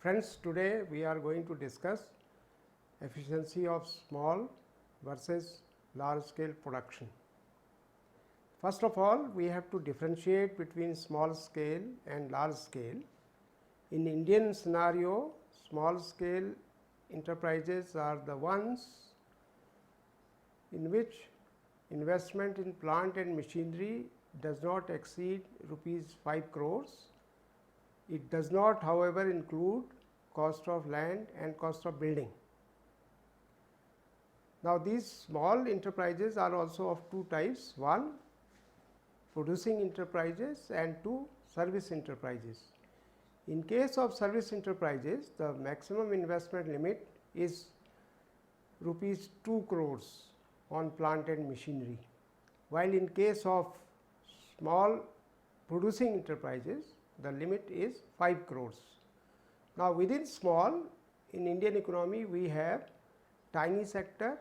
Friends, today we are going to discuss efficiency of small versus large scale production. First of all, we have to differentiate between small scale and large scale. In Indian scenario, small scale enterprises are the ones in which investment in plant and machinery does not exceed rupees 5 crores. It does not, however, include cost of land and cost of building. Now, these small enterprises are also of two types: one, producing enterprises, and two, service enterprises. In case of service enterprises, the maximum investment limit is rupees 2 crores on plant and machinery, while in case of small producing enterprises, the limit is 5 crores. Now, within small, in Indian economy, we have tiny sector,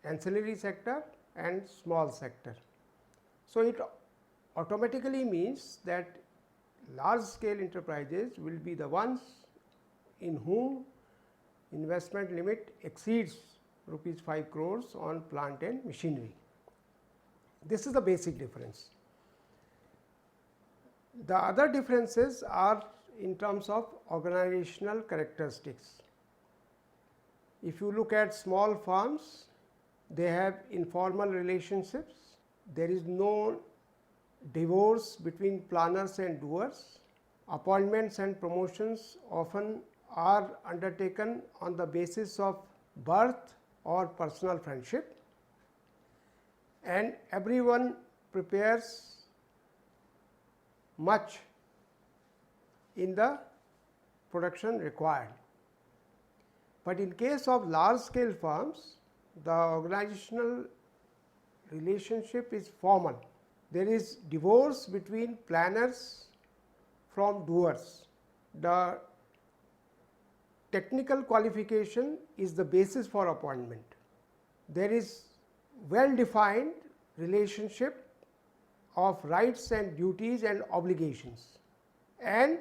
ancillary sector and small sector. So, it automatically means that large scale enterprises will be the ones in whom investment limit exceeds rupees 5 crores on plant and machinery. This is the basic difference. The other differences are in terms of organizational characteristics. If you look at small firms, they have informal relationships. There is no divorce between planners and doers. Appointments and promotions often are undertaken on the basis of birth or personal friendship, and everyone prepares much in the production required. But in case of large scale firms, the organizational relationship is formal. There is divorce between planners from doers. The technical qualification is the basis for appointment. There is well defined relationship of rights and duties and obligations, and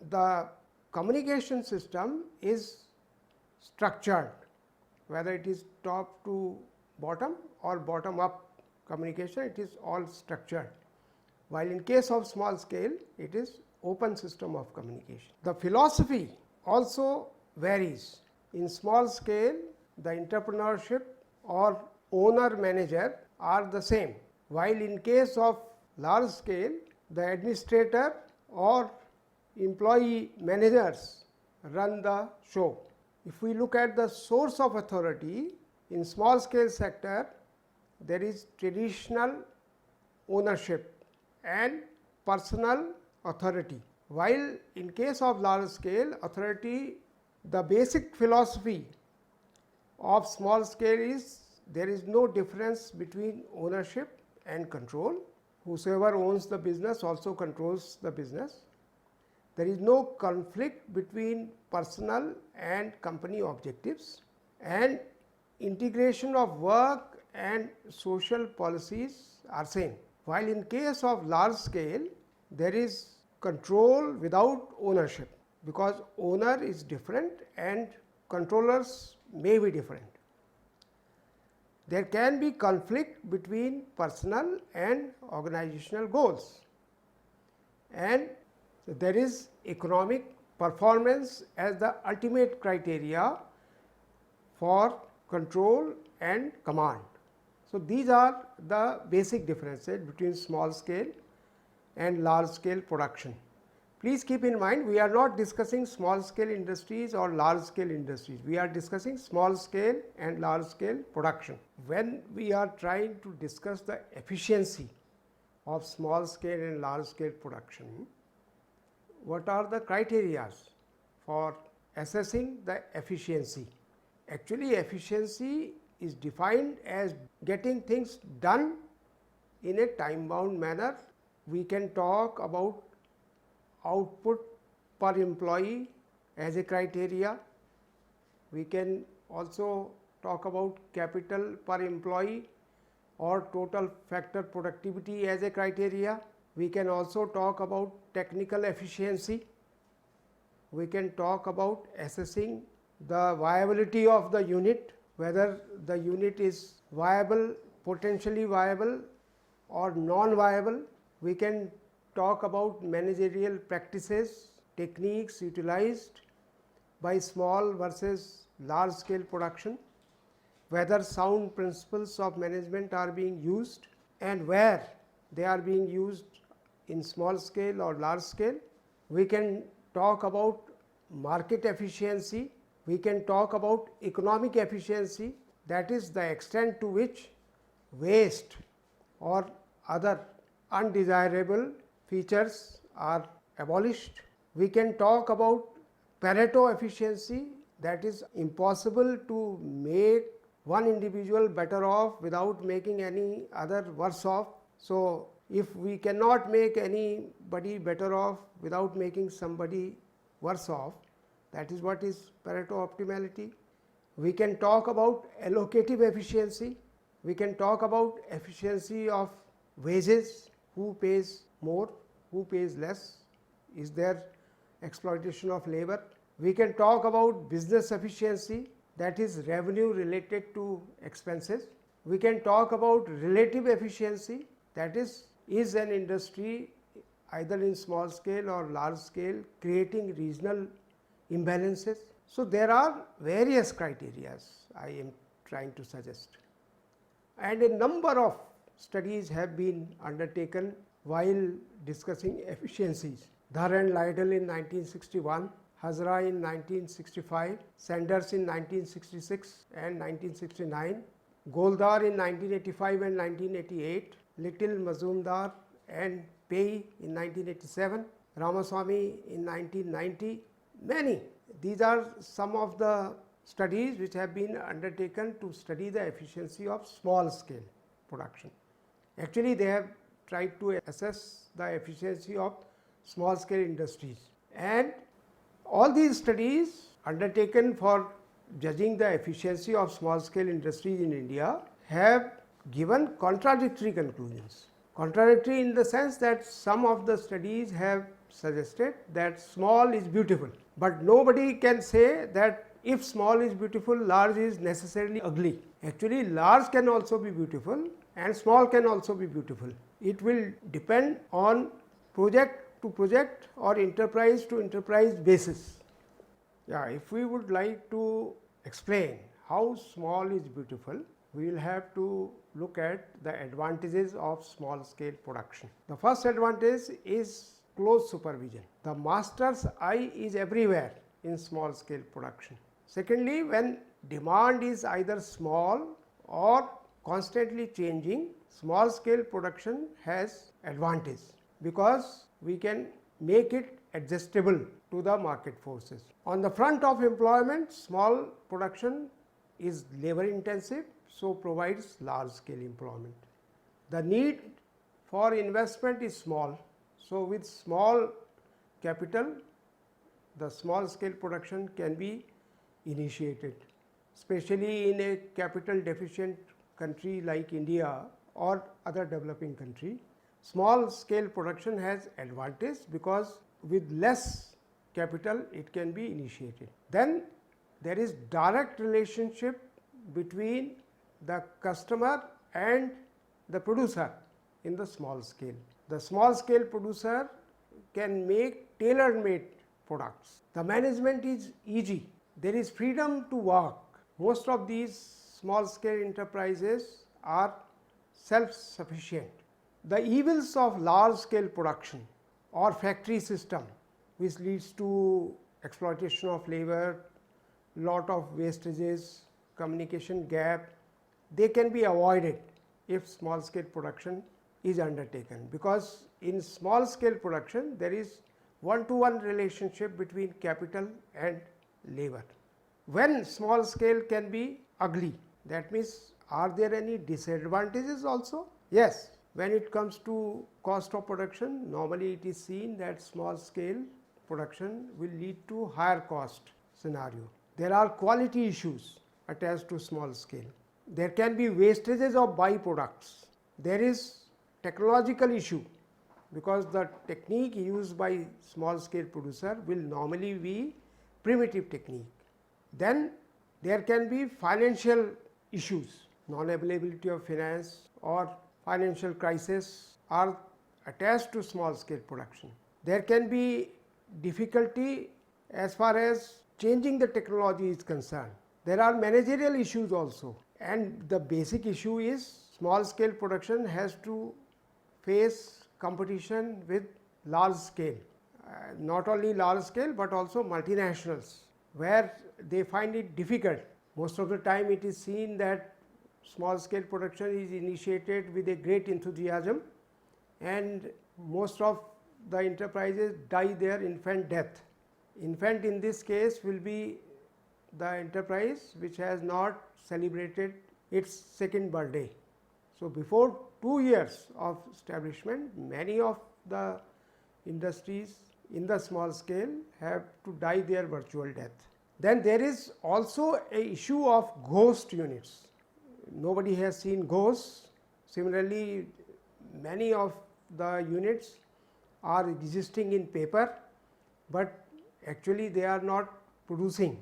the communication system is structured, whether it is top to bottom or bottom up communication, it is all structured, while in case of small scale it is open system of communication. The philosophy also varies. In small scale, the entrepreneurship or owner manager are the same, while in case of large scale, the administrator or employee managers run the show. If we look at the source of authority, in small scale sector, there is traditional ownership and personal authority, while in case of large scale authority, the basic philosophy of small scale is there is no difference between ownership and control. Whosoever owns the business also controls the business. There is no conflict between personal and company objectives, and integration of work and social policies are same. While in case of large scale, there is control without ownership, because owner is different and controllers may be different. There can be conflict between personal and organizational goals, and there is economic performance as the ultimate criteria for control and command. So, these are the basic differences between small scale and large scale production. Please keep in mind, we are not discussing small scale industries or large scale industries. We are discussing small scale and large scale production. When we are trying to discuss the efficiency of small scale and large scale production, what are the criteria for assessing the efficiency? Actually, efficiency is defined as getting things done in a time bound manner. We can talk about output per employee as a criteria. We can also talk about capital per employee or total factor productivity as a criteria. We can also talk about technical efficiency. we can talk about assessing the viability of the unit, whether the unit is viable, potentially viable or non-viable. We can talk about managerial practices, techniques utilized by small versus large scale production, whether sound principles of management are being used and where they are being used in small scale or large scale. We can talk about market efficiency, we can talk about economic efficiency, that is the extent to which waste or other undesirable features are abolished. We can talk about Pareto efficiency, that is impossible to make one individual better off without making any other worse off. So, if we cannot make anybody better off without making somebody worse off, that is what is Pareto optimality. We can talk about allocative efficiency, we can talk about efficiency of wages, who pays more, who pays less, is there exploitation of labor. We can talk about business efficiency, that is revenue related to expenses. We can talk about relative efficiency, that is an industry either in small scale or large scale creating regional imbalances. So, there are various criteria I am trying to suggest, and a number of studies have been undertaken while discussing efficiencies. Dhar and Lytle in 1961, Hazra in 1965, Sanders in 1966 and 1969, Goldar in 1985 and 1988, Little, Mazumdar and Pei in 1987, Ramaswamy in 1990, many. These are some of the studies which have been undertaken to study the efficiency of small scale production. Actually, they have tried to assess the efficiency of small scale industries, and all these studies undertaken for judging the efficiency of small scale industries in India have given contradictory conclusions. Contradictory in the sense that some of the studies have suggested that small is beautiful, but nobody can say that if small is beautiful, large is necessarily ugly. Actually, large can also be beautiful and small can also be beautiful. It will depend on project to project or enterprise to enterprise basis. Yeah, if we would like to explain how small is beautiful, we will have to look at the advantages of small scale production. The first advantage is close supervision. The master's eye is everywhere in small scale production. Secondly, when demand is either small or constantly changing, small scale production has advantage because we can make it adjustable to the market forces. On the front of employment, small production is labor intensive, so provides large scale employment. The need for investment is small, so with small capital, the small scale production can be initiated, especially in a capital deficient country like India or other developing country. Small scale production has advantage because with less capital it can be initiated. Then there is direct relationship between the customer and the producer in the small scale. The small scale producer can make tailor-made products. The management is easy. There is freedom to work. Most of these small scale enterprises are self-sufficient. The evils of large scale production or factory system, which leads to exploitation of labor, lot of wastages, communication gap, they can be avoided if small scale production is undertaken, because in small scale production there is one-to-one relationship between capital and labor. When small scale can be ugly, that means are there any disadvantages also? Yes, when it comes to cost of production, normally it is seen that small scale production will lead to higher cost scenario. There are quality issues attached to small scale. There can be wastages of byproducts. There is technological issue. because the technique used by small scale producer will normally be primitive technique. Then there can be financial issues, non-availability of finance or financial crisis are attached to small scale production. There can be difficulty as far as changing the technology is concerned. There are managerial issues also, and the basic issue is small scale production has to face competition with large scale, not only large scale but also multinationals, where they find it difficult. Most of the time it is seen that small scale production is initiated with a great enthusiasm, and most of the enterprises die their infant death. Infant in this case will be the enterprise which has not celebrated its second birthday. So, before 2 years of establishment, many of the industries in the small scale have to die their virtual death. Then there is also a issue of ghost units. Nobody has seen ghosts. Similarly, many of the units are existing in paper, but actually they are not producing.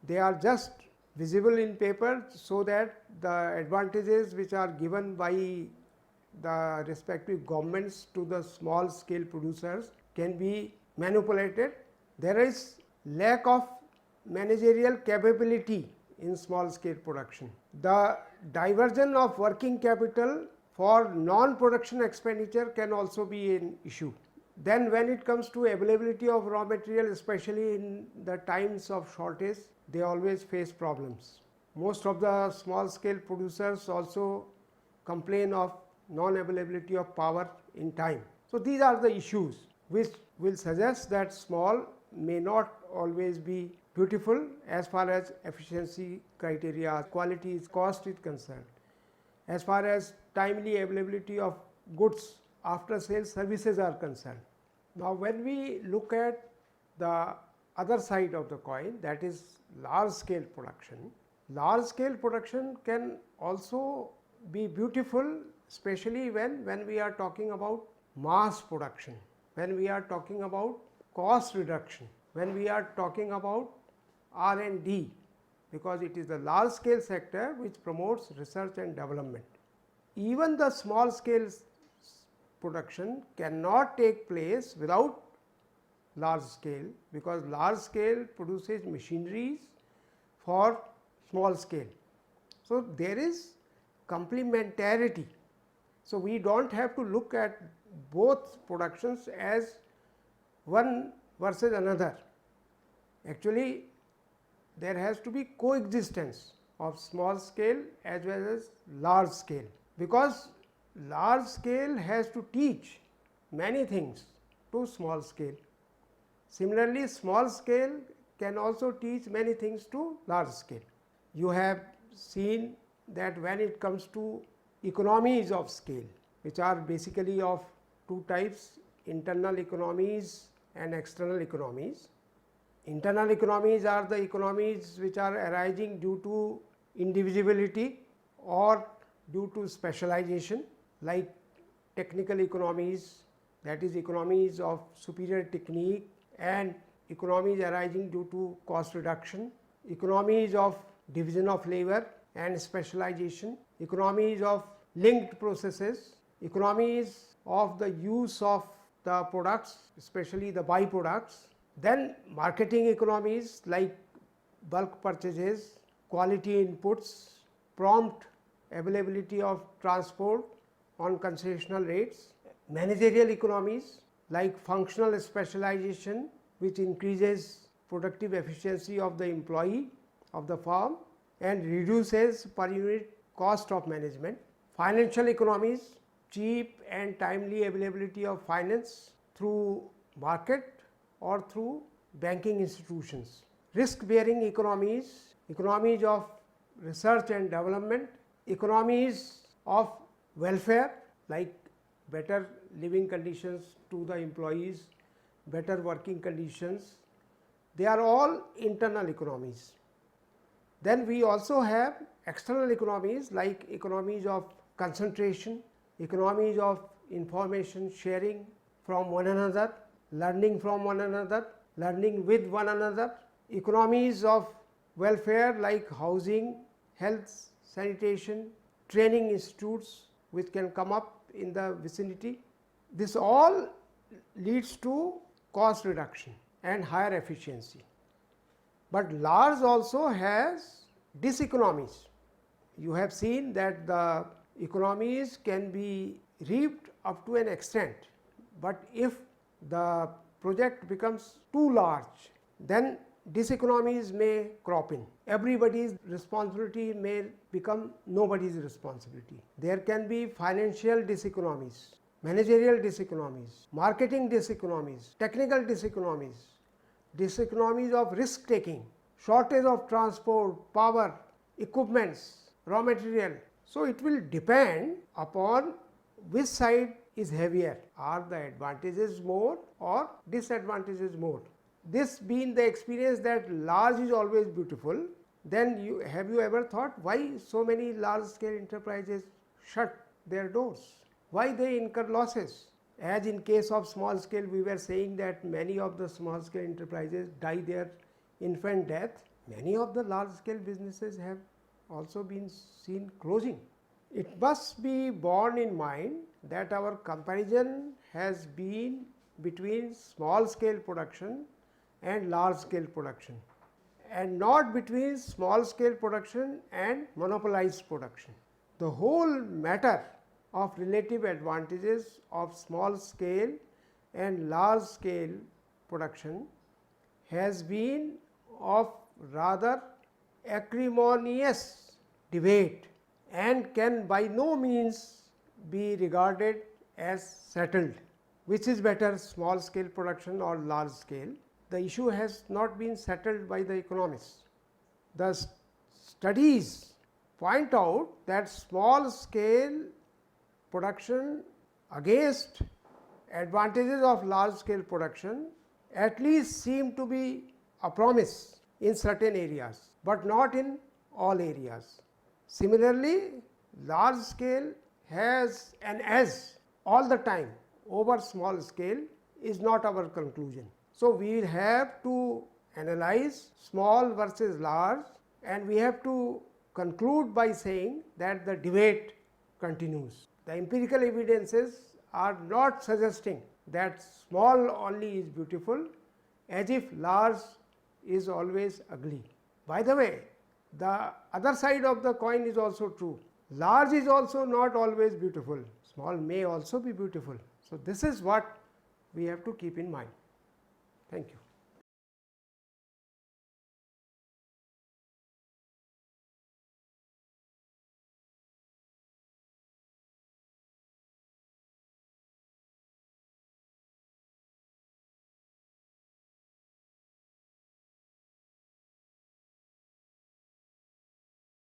They are just visible in paper so that the advantages which are given by the respective governments to the small scale producers can be manipulated. There is lack of managerial capability in small scale production. The diversion of working capital for non-production expenditure can also be an issue. Then when it comes to availability of raw material, especially in the times of shortage, they always face problems. Most of the small scale producers also complain of non-availability of power in time. So these are the issues which will suggest that small may not always be beautiful as far as efficiency criteria, quality, cost is concerned. As far as timely availability of goods after sales services are concerned. Now when we look at the other side of the coin, that is large scale production. Large scale production can also be beautiful, especially when we are talking about mass production, when we are talking about cost reduction, when we are talking about R&D, because it is the large scale sector which promotes research and development. Even the small scale production cannot take place without large scale, because large scale produces machineries for small scale. So there is complementarity. So we do not have to look at both productions as one versus another. Actually, there has to be coexistence of small scale as well as large scale, because large scale has to teach many things to small scale. Similarly, small scale can also teach many things to large scale. You have seen that when it comes to economies of scale, which are basically of two types, internal economies and external economies. Internal economies are the economies which are arising due to indivisibility or due to specialization, like technical economies, that is economies of superior technique, and economies arising due to cost reduction, economies of division of labor and specialization, economies of linked processes, economies of the use of the products, especially the byproducts. Then marketing economies like bulk purchases, quality inputs, prompt availability of transport on concessional rates, managerial economies like functional specialization, which increases productive efficiency of the employee of the firm and reduces per unit cost of management. Financial economies, cheap and timely availability of finance through market or through banking institutions. Risk bearing economies, economies of research and development, economies of welfare like better living conditions to the employees, better working conditions. They are all internal economies. Then we also have external economies like economies of concentration, economies of information sharing from one another, learning from one another, learning with one another, economies of welfare like housing, health, sanitation, training institutes which can come up in the vicinity. This all leads to cost reduction and higher efficiency. But large also has diseconomies. You have seen that the economies can be reaped up to an extent, but if the project becomes too large, then diseconomies may crop in. Everybody's responsibility may become nobody's responsibility. There can be financial diseconomies, managerial diseconomies, marketing diseconomies, technical diseconomies, diseconomies of risk taking, shortage of transport, power, equipments, raw material. So, it will depend upon which side is heavier, are the advantages more or disadvantages more. This being the experience that large is always beautiful, then have you ever thought why so many large scale enterprises shut their doors? Why they incur losses? As in case of small scale, we were saying that many of the small scale enterprises die their infant death. Many of the large scale businesses have also been seen closing. It must be borne in mind that our comparison has been between small scale production and large scale production, and not between small scale production and monopolized production. The whole matter of relative advantages of small scale and large scale production has been of rather acrimonious debate and can by no means be regarded as settled. Which is better, small scale production or large scale? The issue has not been settled by the economists. The studies point out that small scale production against advantages of large scale production at least seem to be a promise in certain areas, but not in all areas. Similarly, large scale has an edge all the time over small scale is not our conclusion. So, we will have to analyze small versus large, and we have to conclude by saying that the debate continues. The empirical evidences are not suggesting that small only is beautiful, as if large is always ugly. By the way, the other side of the coin is also true. Large is also not always beautiful, small may also be beautiful. So, this is what we have to keep in mind. Thank you.